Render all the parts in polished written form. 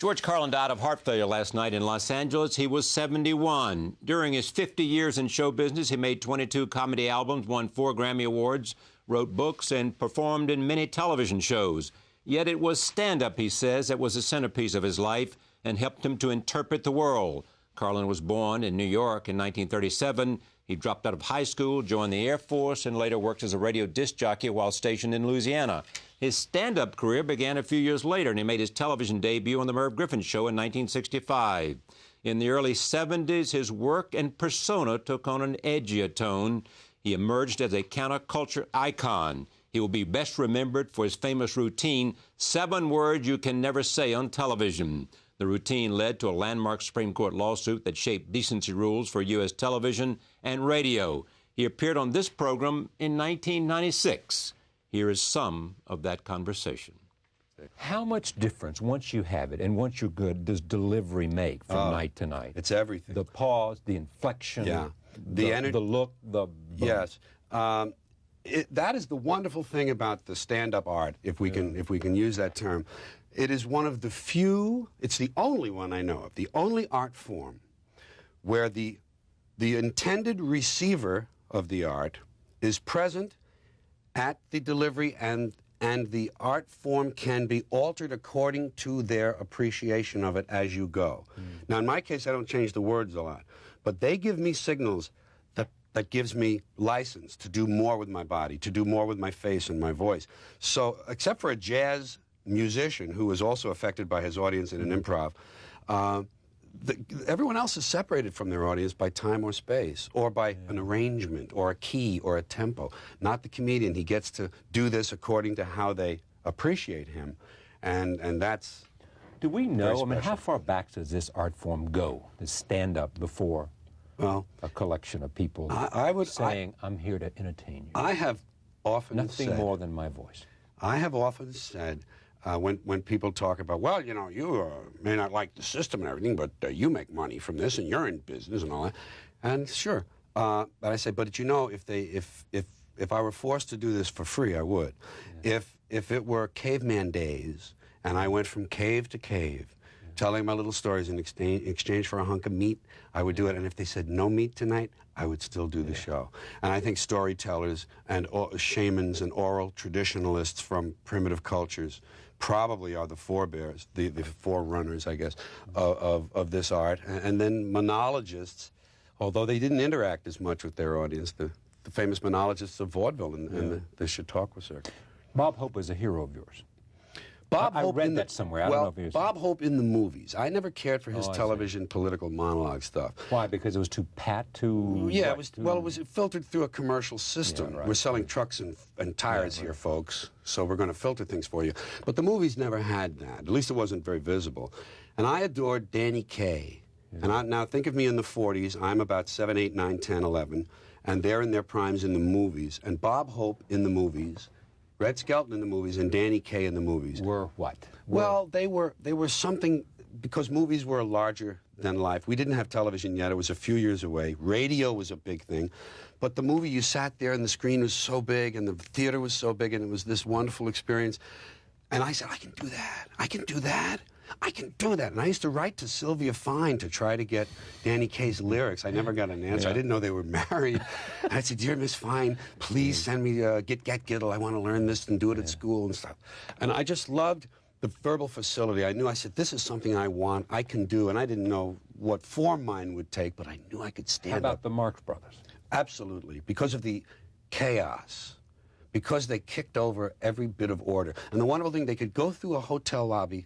George Carlin died of heart failure last night in Los Angeles. He was 71. During his 50 years in show business, he made 22 comedy albums, won 4 Grammy Awards, wrote books, and performed in many television shows. Yet it was stand-up, he says, that was the centerpiece of his life and helped him to interpret the world. Carlin was born in New York in 1937. He dropped out of high school, joined the Air Force, and later worked as a radio disc jockey while stationed in Louisiana. His stand-up career began a few years later, and he made his television debut on The Merv Griffin Show in 1965. In the early 70s, his work and persona took on an edgier tone. He emerged as a counterculture icon. He will be best remembered for his famous routine, 7 words you can never say on television. The routine led to a landmark Supreme Court lawsuit that shaped decency rules for U.S. television and radio. He appeared on this program in 1996. Here is some of that conversation. How much difference, once you have it and once you're good, does delivery make from night to night? It's everything. The pause, the inflection, the look, the... Yes. That is the wonderful thing about the stand-up art, if we can use that term. It is one of the few, it's the only one I know of, the only art form where the intended receiver of the art is present at the delivery, and the art form can be altered according to their appreciation of it as you go. Now, in my case, I don't change the words a lot, but they give me signals that gives me license to do more with my body, to do more with my face and my voice. So, except for a jazz musician who is also affected by his audience in an improv, everyone else is separated from their audience by time or space, or by an arrangement, or a key, or a tempo. Not the comedian. He gets to do this according to how they appreciate him, and that's... Do we know, I mean, how far back does this art form go, the stand-up, before a collection of people saying, I'm here to entertain you? I have often Nothing said... more than my voice. I have often said... when people talk about, well, you know, you may not like the system and everything, but you make money from this and you're in business and all that. And sure, but I say, but you know, if I were forced to do this for free, I would. Yeah. If it were caveman days and I went from cave to cave, telling my little stories in exchange for a hunk of meat, I would do it. And if they said no meat tonight, I would still do the show. And I think storytellers and shamans and oral traditionalists from primitive cultures probably are the forebears, the forerunners, I guess, of this art. And then monologists, although they didn't interact as much with their audience, the famous monologists of vaudeville and the Chautauqua circuit. Bob Hope is a hero of yours. Bob I Hope read that somewhere. I don't know if he was... Bob Hope in the movies. I never cared for his television political monologue stuff. Why? Because it was too pat, too... Yeah, it was filtered through a commercial system. Yeah, right. We're selling trucks and tires here, folks, so we're going to filter things for you. But the movies never had that. At least it wasn't very visible. And I adored Danny Kaye. Yeah. And now think of me in the 40s. I'm about 7, 8, 9, 10, 11. And they're in their primes in the movies. And Bob Hope in the movies... Red Skelton in the movies and Danny Kaye in the movies. Were what? Well, they were something, because movies were larger than life. We didn't have television yet. It was a few years away. Radio was a big thing. But the movie, you sat there and the screen was so big and the theater was so big and it was this wonderful experience. And I said, I can do that. I can do that. I can do that. And I used to write to Sylvia Fine to try to get Danny Kaye's lyrics. I never got an answer. I didn't know they were married. I said, dear Miss Fine, please send me Get Giddle. I want to learn this and do it at school and stuff. And I just loved the verbal facility. I said, this is something I want, I can do. And I didn't know what form mine would take, but I knew I could stand up. How about the Marx Brothers? Absolutely. Because of the chaos. Because they kicked over every bit of order. And the wonderful thing, they could go through a hotel lobby,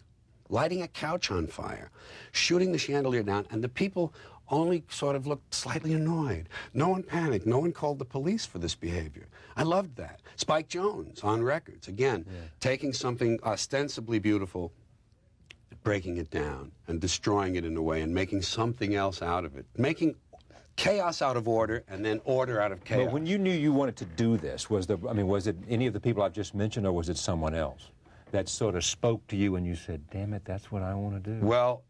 lighting a couch on fire, shooting the chandelier down, and the people only sort of looked slightly annoyed. No one panicked. No one called the police for this behavior. I loved that. Spike Jones on records, again, taking something ostensibly beautiful, breaking it down and destroying it in a way and making something else out of it, making chaos out of order and then order out of chaos. But when you knew you wanted to do this, was it any of the people I've just mentioned, or was it someone else that sort of spoke to you and you said, damn it, that's what I want to do? Well,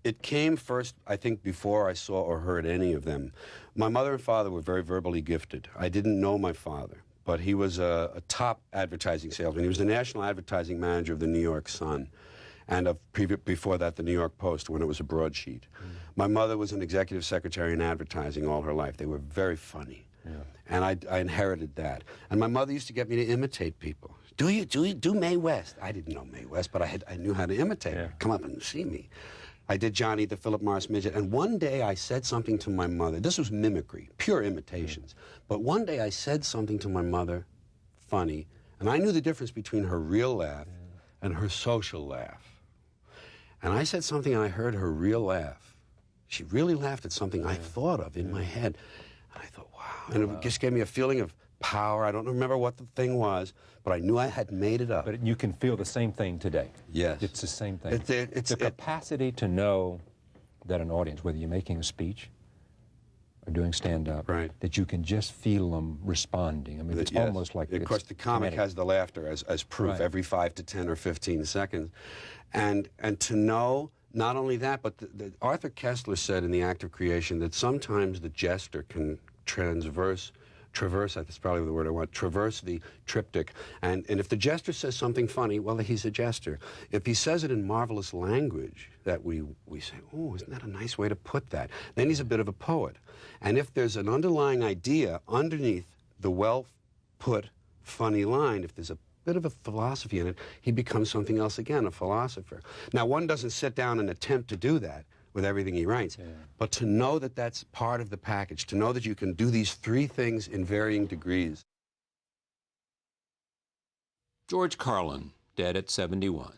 it came first, I think, before I saw or heard any of them. My mother and father were very verbally gifted. I didn't know my father, but he was a top advertising salesman. He was the national advertising manager of the New York Sun. and before that, the New York Post, when it was a broadsheet. My mother was an executive secretary in advertising all her life. They were very funny. Yeah. And I inherited that. And my mother used to get me to imitate people. Do Mae West. I didn't know Mae West, but I knew how to imitate her. Come up and see me. I did Johnny the Philip Morris Midget, and one day I said something to my mother. This was mimicry, pure imitations. But one day I said something to my mother, funny, and I knew the difference between her real laugh and her social laugh. And I said something and I heard her real laugh. She really laughed at something I thought of in my head. And I thought, wow. And it just gave me a feeling of power. I don't remember what the thing was, but I knew I had made it up. But you can feel the same thing today. Yes. It's the same thing. It's the capacity to know that an audience, whether you're making a speech or doing stand-up, right, that you can just feel them responding. I mean, it's almost like of course, the comic kinetic. has the laughter as proof every 5 to 10 or 15 seconds. And to know, not only that, but Arthur Koestler said in The Act of Creation that sometimes the jester can traverse, that's probably the word I want, traverse the triptych. And if the jester says something funny, well, he's a jester. If he says it in marvelous language, that we say, oh, isn't that a nice way to put that? Then he's a bit of a poet. And if there's an underlying idea underneath the well-put, funny line, if there's a bit of a philosophy in it, he becomes something else again, a philosopher. Now, one doesn't sit down and attempt to do that with everything he writes. But to know that that's part of the package, to know that you can do these 3 things in varying degrees. George Carlin, dead at 71.